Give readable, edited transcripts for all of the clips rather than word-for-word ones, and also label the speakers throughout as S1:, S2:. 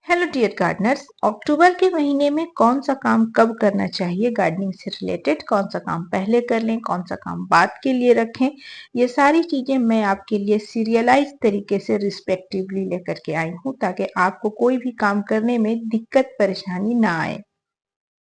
S1: Hello dear Gardner's. अक्टूबर के महीने में कौन सा काम कब करना चाहिए, गार्डनिंग से रिलेटेड कौन सा काम पहले कर लें, कौन सा काम बाद के लिए रखें, ये सारी चीजें मैं आपके लिए सीरियलाइज तरीके से रिस्पेक्टिवली लेकर के आई हूँ ताकि आपको कोई भी काम करने में दिक्कत परेशानी ना आए।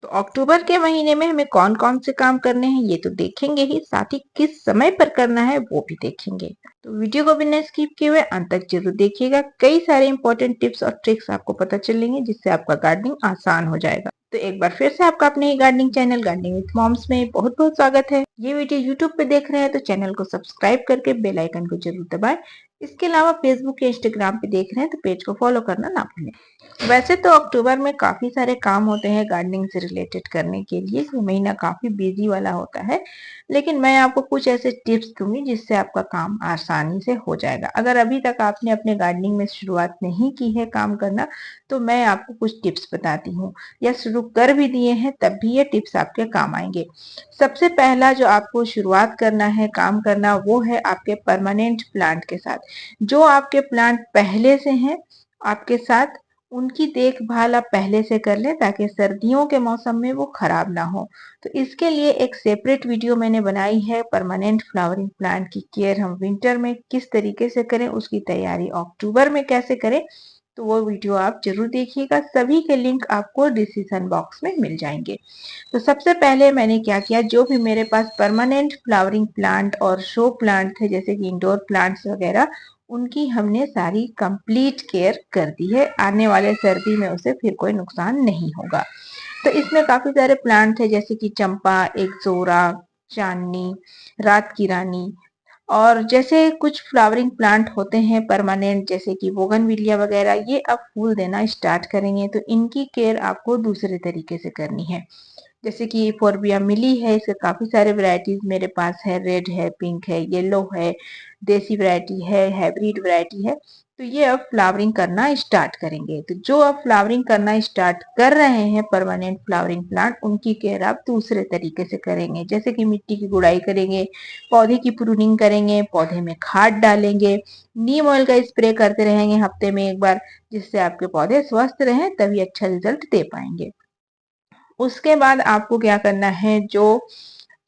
S1: तो अक्टूबर के महीने में हमें कौन कौन से काम करने हैं ये तो देखेंगे ही, साथ ही किस समय पर करना है वो भी देखेंगे। तो वीडियो को बिना स्किप किए हुए अंत तक जरूर देखिएगा। कई सारे इंपॉर्टेंट टिप्स और ट्रिक्स आपको पता चलेंगे जिससे आपका गार्डनिंग आसान हो जाएगा। तो एक बार फिर से आपका अपने ही gardening channel gardening with moms में बहुत बहुत स्वागत है। ये वीडियो यूट्यूब पे देख रहे हैं तो चैनल को सब्सक्राइब करके बेल आइकन को जरूर दबाएं। इसके अलावा फेसबुक या इंस्टाग्राम पे देख रहे हैं तो पेज को फॉलो करना ना भूलें। वैसे तो अक्टूबर में काफी सारे काम होते हैं गार्डनिंग से रिलेटेड करने के लिए, ये महीना काफी बिजी वाला होता है, लेकिन मैं आपको कुछ ऐसे टिप्स दूंगी जिससे आपका काम आसानी से हो जाएगा। अगर अभी तक आपने अपने गार्डनिंग में शुरुआत नहीं की है काम करना तो मैं आपको कुछ टिप्स बताती हूँ, या शुरू कर भी दिए हैं तब भी ये टिप्स आपके काम आएंगे। सबसे पहला जो आपको शुरुआत करना है काम करना वो है आपके परमानेंट प्लांट के साथ। जो आपके प्लांट पहले से हैं आपके साथ, उनकी देखभाल आप पहले से कर लें ताकि सर्दियों के मौसम में वो खराब ना हो। तो इसके लिए एक सेपरेट वीडियो मैंने बनाई है, परमानेंट फ्लावरिंग प्लांट की केयर हम विंटर में किस तरीके से करें, उसकी तैयारी अक्टूबर में कैसे करें। तो वो वीडियो आप जरूर देखिएगा, सभी के लिंक आपको डिस्क्रिप्शन बॉक्स में मिल जाएंगे। तो सबसे पहले मैंने क्या किया, जो भी मेरे पास परमानेंट फ्लावरिंग प्लांट और शो प्लांट थे जैसे कि इंडोर प्लांट्स वगैरह, उनकी हमने सारी कंप्लीट केयर कर दी है। आने वाले सर्दी में उसे फिर कोई नुकसान नहीं होगा। तो इसमें काफी सारे प्लांट थे जैसे कि चंपा, एक्सोरा, चांदनी, रात की रानी, और जैसे कुछ फ्लावरिंग प्लांट होते हैं परमानेंट जैसे कि बोगनविलिया वगैरह, ये अब फूल देना स्टार्ट करेंगे तो इनकी केयर आपको दूसरे तरीके से करनी है। जैसे कि फोरबिया मिली है, इसके काफी सारे वैरायटीज मेरे पास है, रेड है, पिंक है, येलो है, देसी वैरायटी है, हाइब्रिड वैरायटी है। तो ये अब फ्लावरिंग करना स्टार्ट करेंगे। तो जो अब फ्लावरिंग करना स्टार्ट कर रहे हैं परमानेंट फ्लावरिंग प्लांट, उनकी केयर आप दूसरे तरीके से करेंगे, जैसे कि मिट्टी की गुड़ाई करेंगे, पौधे की प्रूनिंग करेंगे, पौधे में खाद डालेंगे, नीम ऑयल का स्प्रे करते रहेंगे हफ्ते में एक बार, जिससे आपके पौधे स्वस्थ रहें तभी अच्छा रिजल्ट दे पाएंगे। उसके बाद आपको क्या करना है, जो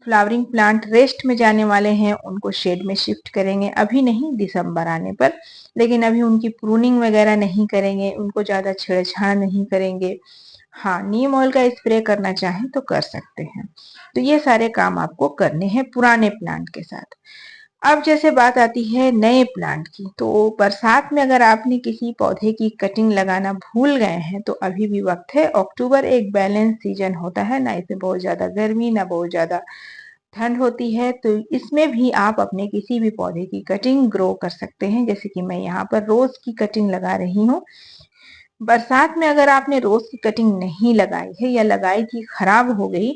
S1: फ्लावरिंग प्लांट रेस्ट में जाने वाले हैं उनको शेड में शिफ्ट करेंगे, अभी नहीं दिसंबर आने पर, लेकिन अभी उनकी प्रूनिंग वगैरह नहीं करेंगे, उनको ज्यादा छेड़छाड़ नहीं करेंगे। हाँ, नीम ऑयल का स्प्रे करना चाहें तो कर सकते हैं। तो ये सारे काम आपको करने हैं पुराने प्लांट के साथ। अब जैसे बात आती है नए प्लांट की, तो बरसात में अगर आपने किसी पौधे की कटिंग लगाना भूल गए हैं तो अभी भी वक्त है। अक्टूबर एक बैलेंस सीजन होता है, ना इसमें बहुत ज्यादा गर्मी ना बहुत ज्यादा ठंड होती है, तो इसमें भी आप अपने किसी भी पौधे की कटिंग ग्रो कर सकते हैं। जैसे कि मैं यहाँ पर रोज की कटिंग लगा रही हूँ। बरसात में अगर आपने रोज की कटिंग नहीं लगाई है या लगाई थी खराब हो गई,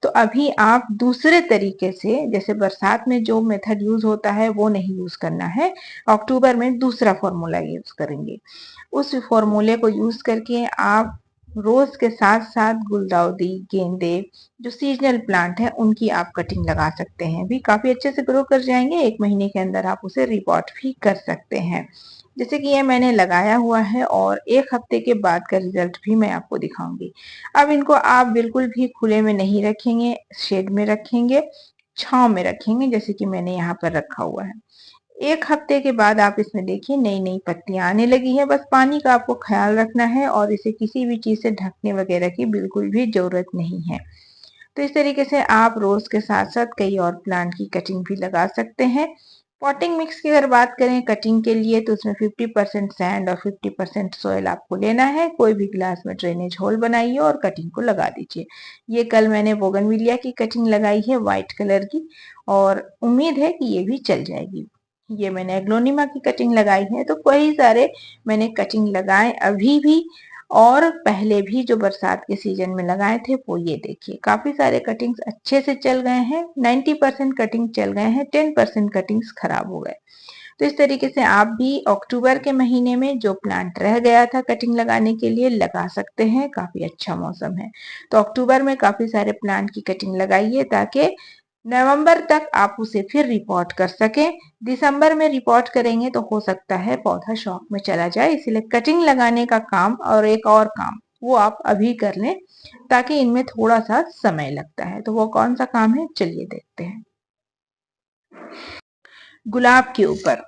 S1: तो अभी आप दूसरे तरीके से, जैसे बरसात में जो मेथड यूज होता है वो नहीं यूज करना है, अक्टूबर में दूसरा फॉर्मूला यूज करेंगे। उस फॉर्मूले को यूज करके आप रोज के साथ साथ गुलदाउदी, गेंदे, जो सीजनल प्लांट है उनकी आप कटिंग लगा सकते हैं, भी काफी अच्छे से ग्रो कर जाएंगे। एक महीने के अंदर आप उसे रिपोर्ट भी कर सकते हैं। जैसे कि ये मैंने लगाया हुआ है और एक हफ्ते के बाद का रिजल्ट भी मैं आपको दिखाऊंगी। अब इनको आप बिल्कुल भी खुले में नहीं रखेंगे, शेड में रखेंगे, छांव में रखेंगे, जैसे कि मैंने यहाँ पर रखा हुआ है। एक हफ्ते के बाद आप इसमें देखिए नई नई पत्तियां आने लगी है। बस पानी का आपको ख्याल रखना है और इसे किसी भी चीज से ढकने वगैरह की बिल्कुल भी जरूरत नहीं है। तो इस तरीके से आप रोज के साथ साथ कई और प्लांट की कटिंग भी लगा सकते हैं। पॉटिंग मिक्स की अगर बात करें कटिंग के लिए, तो उसमें 50% सैंड और 50% सॉइल आपको लेना है। कोई भी ग्लास में ड्रेनेज होल बनाइए और कटिंग को लगा दीजिए। ये कल मैंने बोगनविलिया की कटिंग लगाई है व्हाइट कलर की, और उम्मीद है कि ये भी चल जाएगी। ये मैंने एग्लोनिमा की कटिंग लगाई है। तो कई सारे मैंने कटिंग लगाए अभी भी, और पहले भी जो बरसात के सीजन में लगाए थे वो ये देखिए, काफी सारे कटिंग्स अच्छे से चल गए हैं। 90% कटिंग चल गए हैं, 10% कटिंग्स खराब हो गए। तो इस तरीके से आप भी अक्टूबर के महीने में जो प्लांट रह गया था कटिंग लगाने के लिए लगा सकते हैं। काफी अच्छा मौसम है, तो अक्टूबर में काफी सारे प्लांट की कटिंग लगाइए ताकि नवंबर तक आप उसे फिर रिपोर्ट कर सकें। दिसंबर में रिपोर्ट करेंगे तो हो सकता है पौधा शॉक में चला जाए, इसलिए कटिंग लगाने का काम और एक और काम वो आप अभी कर लें, ताकि इनमें थोड़ा सा समय लगता है। तो वो कौन सा काम है, चलिए देखते हैं। गुलाब के ऊपर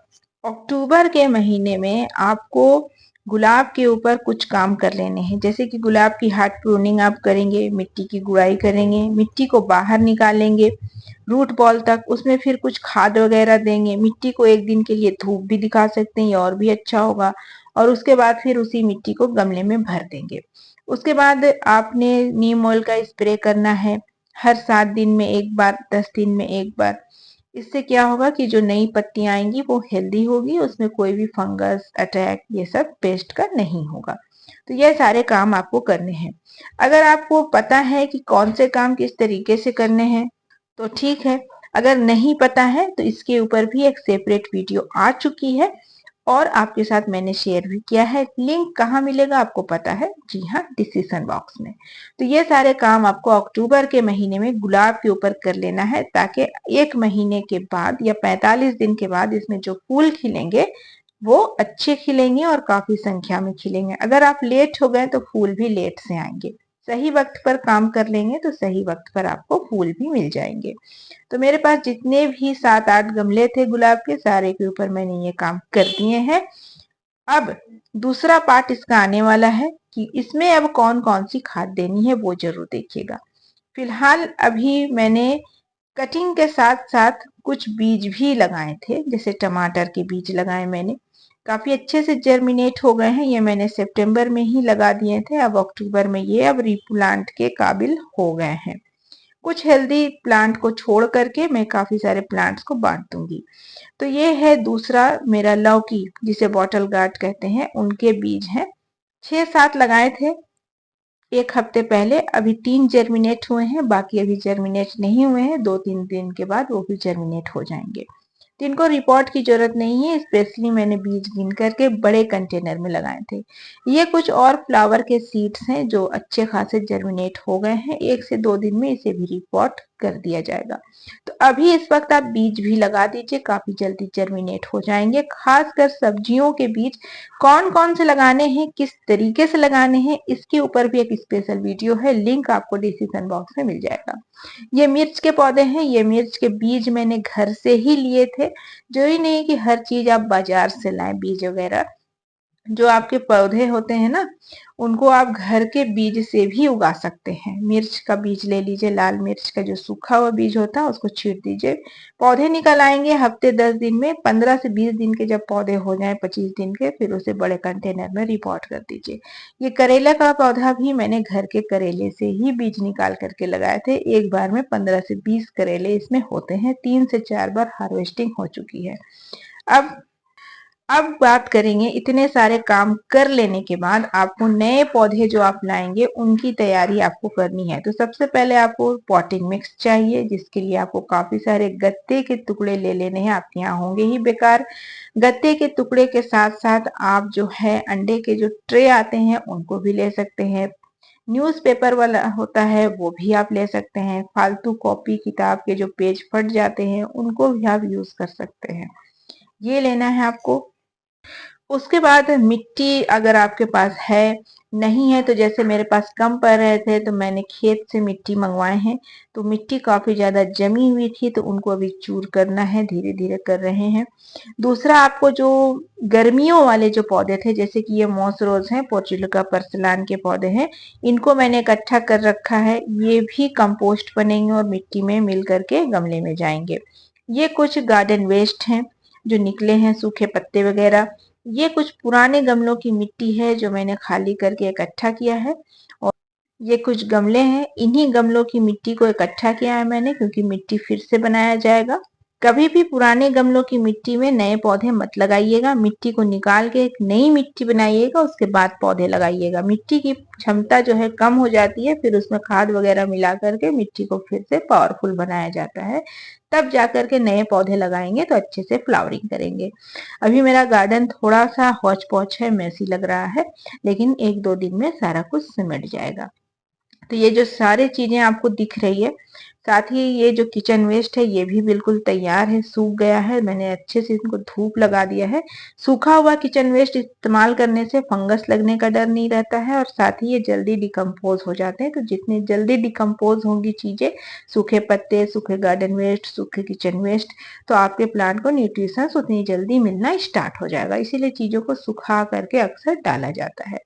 S1: अक्टूबर के महीने में आपको गुलाब के ऊपर कुछ काम कर लेने हैं, जैसे कि गुलाब की हार्ड प्रूनिंग आप करेंगे, मिट्टी की गुड़ाई करेंगे, मिट्टी को बाहर निकालेंगे रूट बॉल तक, उसमें फिर कुछ खाद वगैरह देंगे, मिट्टी को एक दिन के लिए धूप भी दिखा सकते हैं, ये और भी अच्छा होगा। और उसके बाद फिर उसी मिट्टी को गमले में भर देंगे। उसके बाद आपने नीम ऑयल का स्प्रे करना है, हर 7 दिन में एक बार, 10 दिन में एक बार। इससे क्या होगा कि जो नई पत्तियां आएंगी वो हेल्दी होगी, उसमें कोई भी फंगस अटैक ये सब पेस्ट का नहीं होगा। तो ये सारे काम आपको करने हैं। अगर आपको पता है कि कौन से काम किस तरीके से करने हैं तो ठीक है, अगर नहीं पता है तो इसके ऊपर भी एक सेपरेट वीडियो आ चुकी है और आपके साथ मैंने शेयर भी किया है। लिंक कहाँ मिलेगा आपको पता है, जी हाँ, डिस्क्रिप्शन बॉक्स में। तो ये सारे काम आपको अक्टूबर के महीने में गुलाब के ऊपर कर लेना है, ताकि 1 महीने के बाद या 45 दिन के बाद इसमें जो फूल खिलेंगे वो अच्छे खिलेंगे और काफी संख्या में खिलेंगे। अगर आप लेट हो गए तो फूल भी लेट से आएंगे। सही वक्त पर काम कर लेंगे तो सही वक्त पर आपको फूल भी मिल जाएंगे। तो मेरे पास जितने भी 7-8 गमले थे गुलाब के, सारे के ऊपर मैंने ये काम कर दिए हैं। अब दूसरा पार्ट इसका आने वाला है कि इसमें अब कौन कौन सी खाद देनी है वो जरूर देखिएगा। फिलहाल अभी मैंने कटिंग के साथ साथ कुछ बीज भी लगाए थे, जैसे टमाटर के बीज लगाए मैंने, काफी अच्छे से जर्मिनेट हो गए हैं। ये मैंने सितंबर में ही लगा दिए थे, अब अक्टूबर में ये अब रीप्लांट के काबिल हो गए हैं। कुछ हेल्दी प्लांट को छोड़ करके मैं काफी सारे प्लांट्स को बांट दूंगी। तो ये है दूसरा मेरा लौकी, जिसे बॉटल गार्ड कहते हैं, उनके बीज हैं। 6-7 लगाए थे 1 हफ्ते पहले, अभी 3 जर्मिनेट हुए हैं, बाकी अभी जर्मिनेट नहीं हुए हैं। 2-3 दिन के बाद वो भी जर्मिनेट हो जाएंगे। तो इनको रिपोर्ट की जरूरत नहीं है, स्पेशली मैंने बीज गिन करके बड़े कंटेनर में लगाए थे। ये कुछ और फ्लावर के सीड्स हैं जो अच्छे खासे जर्मिनेट हो गए हैं, 1 से 2 दिन में इसे भी रिपोर्ट कर दिया जाएगा। तो अभी इस वक्त आप बीज भी लगा दीजिए, काफी जल्दी जर्मिनेट हो जाएंगे। खासकर सब्जियों के बीज कौन कौन से लगाने हैं, किस तरीके से लगाने हैं, इसके ऊपर भी एक स्पेशल वीडियो है, लिंक आपको डिस्क्रिप्शन बॉक्स में मिल जाएगा। ये मिर्च के पौधे हैं, ये मिर्च के बीज मैंने घर से ही लिए थे। जो ही नहीं कि हर चीज आप बाजार से लाएं बीज वगैरह, जो आपके पौधे होते हैं ना, उनको आप घर के बीज से भी उगा सकते हैं। मिर्च का बीज ले लीजिए, लाल मिर्च का जो सूखा हुआ बीज होता है उसको छींट दीजिए, पौधे निकल आएंगे हफ्ते 10 दिन में। 15 से 20 दिन के जब पौधे हो जाएं, 25 दिन के, फिर उसे बड़े कंटेनर में रिपोर्ट कर दीजिए। ये करेला का पौधा भी मैंने घर के करेले से ही बीज निकाल करके लगाए थे। एक बार में 15 से 20 करेले इसमें होते हैं, 3 से 4 बार हार्वेस्टिंग हो चुकी है। अब अब बात करेंगे, इतने सारे काम कर लेने के बाद आपको नए पौधे जो आप लाएंगे उनकी तैयारी आपको करनी है। तो सबसे पहले आपको पॉटिंग मिक्स चाहिए, जिसके लिए आपको काफी सारे गत्ते के टुकड़े ले लेने हैं, आपके यहाँ होंगे ही बेकार। गत्ते के टुकड़े के साथ साथ आप जो है अंडे के जो ट्रे आते हैं उनको भी ले सकते हैं। न्यूज़पेपर वाला होता है वो भी आप ले सकते हैं। फालतू कॉपी किताब के जो पेज फट जाते हैं उनको भी आप यूज कर सकते हैं। ये लेना है आपको। उसके बाद मिट्टी अगर आपके पास है, नहीं है तो जैसे मेरे पास कम पड़ रहे थे तो मैंने खेत से मिट्टी मंगवाए हैं। तो मिट्टी काफी ज्यादा जमी हुई थी तो उनको अभी चूर करना है, धीरे धीरे कर रहे हैं। दूसरा, आपको जो गर्मियों वाले जो पौधे थे, जैसे कि ये मॉस रोज है, पोर्चुलिका पर्सलान के पौधे हैं, इनको मैंने इकट्ठा कर रखा है। ये भी कंपोस्ट बनेंगे और मिट्टी में मिल करके गमले में जाएंगे। ये कुछ गार्डन वेस्ट हैं जो निकले हैं, सूखे पत्ते वगैरह। ये कुछ पुराने गमलों की मिट्टी है जो मैंने खाली करके इकट्ठा किया है। और ये कुछ गमले हैं, इन्हीं गमलों की मिट्टी को इकट्ठा किया है मैंने, क्योंकि मिट्टी फिर से बनाया जाएगा। कभी भी पुराने गमलों की मिट्टी में नए पौधे मत लगाइएगा, मिट्टी को निकाल के एक नई मिट्टी बनाइएगा, उसके बाद पौधे लगाइएगा। मिट्टी की क्षमता जो है कम हो जाती है, फिर उसमें खाद वगैरह मिला करके मिट्टी को फिर से पावरफुल बनाया जाता है, तब जाकर के नए पौधे लगाएंगे तो अच्छे से फ्लावरिंग करेंगे। अभी मेरा गार्डन थोड़ा सा हौच पौच है, मैसी लग रहा है, लेकिन 1-2 दिन में सारा कुछ सिमट जाएगा। तो ये जो सारी चीजें आपको दिख रही है, साथ ही ये जो किचन वेस्ट है ये भी बिल्कुल तैयार है, सूख गया है। मैंने अच्छे से इनको धूप लगा दिया है। सूखा हुआ किचन वेस्ट इस्तेमाल करने से फंगस लगने का डर नहीं रहता है और साथ ही ये जल्दी डिकम्पोज हो जाते हैं। तो जितनी जल्दी डिकम्पोज होंगी चीजें, सूखे पत्ते, सूखे गार्डन वेस्ट, सूखे किचन वेस्ट, तो आपके प्लांट को न्यूट्रिशंस उतनी जल्दी मिलना स्टार्ट हो जाएगा। इसीलिए चीजों को सुखा करके अक्सर डाला जाता है।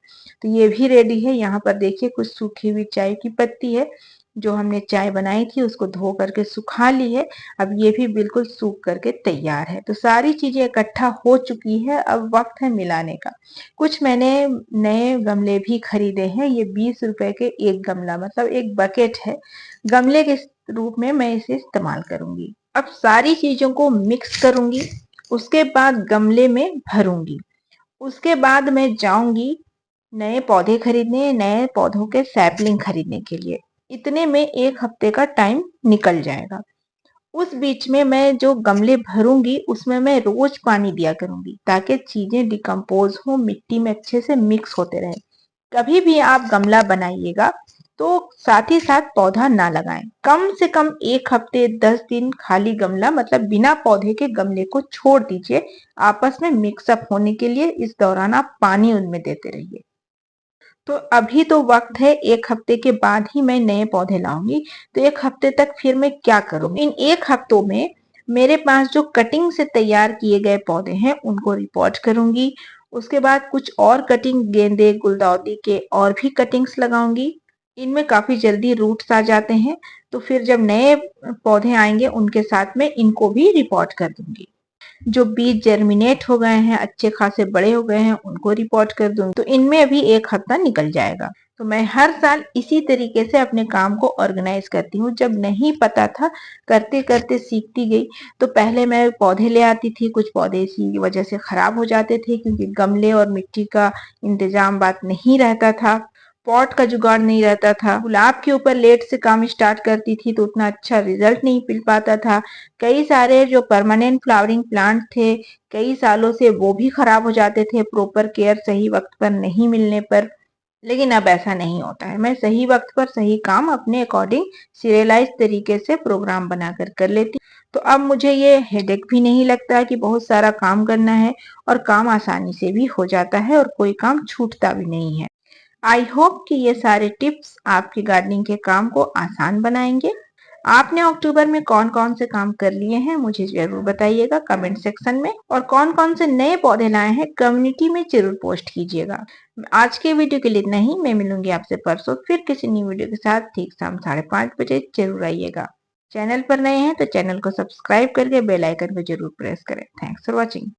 S1: तो ये भी रेडी है। यहाँ पर देखिए कुछ सूखी हुई चाय की पत्ती है। जो हमने चाय बनाई थी उसको धो करके सुखा ली है। अब ये भी बिल्कुल सूख करके तैयार है। तो सारी चीजें इकट्ठा हो चुकी है। अब वक्त है मिलाने का। कुछ मैंने नए गमले भी खरीदे हैं। ये 20 रुपए के एक गमला, मतलब एक बकेट है। गमले के रूप में मैं इसे इस्तेमाल करूंगी। अब सारी चीजों को मिक्स करूंगी। उसके बाद गमले में भरूंगी। उसके बाद मैं जाऊंगी नए पौधे खरीदने, नए पौधों के सैपलिंग खरीदने के लिए। इतने में 1 हफ्ते का टाइम निकल जाएगा। उस बीच में मैं जो गमले भरूंगी उसमें मैं रोज पानी दिया करूंगी ताकि चीजें डिकम्पोज हो, मिट्टी में अच्छे से मिक्स होते रहे। कभी भी आप गमला बनाइएगा तो साथ ही साथ पौधा ना लगाएं। कम से कम 1 हफ्ते 10 दिन खाली गमला, मतलब बिना पौधे के गमले को छोड़ दीजिए आपस में मिक्सअप होने के लिए। इस दौरान आप पानी उनमें देते रहिए। तो अभी तो वक्त है, 1 हफ्ते के बाद ही मैं नए पौधे लाऊंगी। तो 1 हफ्ते तक फिर मैं क्या करूँ? इन 1 हफ्तों में मेरे पास जो कटिंग से तैयार किए गए पौधे हैं उनको रिपोर्ट करूंगी। उसके बाद कुछ और कटिंग, गेंदे, गुलदाउदी के और भी कटिंग्स लगाऊंगी। इनमें काफी जल्दी रूट्स आ जाते हैं। तो फिर जब नए पौधे आएंगे उनके साथ में इनको भी रिपोर्ट कर दूंगी। जो बीज जर्मिनेट हो गए हैं, अच्छे खासे बड़े हो गए हैं, उनको रिपोर्ट कर दूंगी। तो इनमें अभी 1 हफ्ता निकल जाएगा। तो मैं हर साल इसी तरीके से अपने काम को ऑर्गेनाइज करती हूँ। जब नहीं पता था, करते करते सीखती गई। तो पहले मैं पौधे ले आती थी, कुछ पौधे इसी वजह से खराब हो जाते थे क्योंकि गमले और मिट्टी का इंतजाम बात नहीं रहता था, पॉट का जुगाड़ नहीं रहता था। गुलाब के ऊपर लेट से काम स्टार्ट करती थी तो उतना अच्छा रिजल्ट नहीं मिल पाता था। कई सारे जो परमानेंट फ्लावरिंग प्लांट थे, कई सालों से वो भी खराब हो जाते थे प्रॉपर केयर सही वक्त पर नहीं मिलने पर। लेकिन अब ऐसा नहीं होता है। मैं सही वक्त पर सही काम अपने अकॉर्डिंग सीरियलाइज तरीके से प्रोग्राम बनाकर कर लेती। तो अब मुझे ये हेडेक भी नहीं लगता कि बहुत सारा काम करना है, और काम आसानी से भी हो जाता है और कोई काम छूटता भी नहीं है। आई होप कि ये सारे टिप्स आपके गार्डनिंग के काम को आसान बनाएंगे। आपने अक्टूबर में कौन कौन से काम कर लिए हैं मुझे जरूर बताइएगा कमेंट सेक्शन में, और कौन कौन से नए पौधे लाए हैं कम्युनिटी में जरूर पोस्ट कीजिएगा। आज के वीडियो के लिए इतना ही। मैं मिलूंगी आपसे परसों फिर किसी नई वीडियो के साथ ठीक शाम 5:30 बजे। जरूर आइएगा। चैनल पर नए हैं तो चैनल को सब्सक्राइब करके बेल आइकन को जरूर प्रेस करें। Thanks for watching.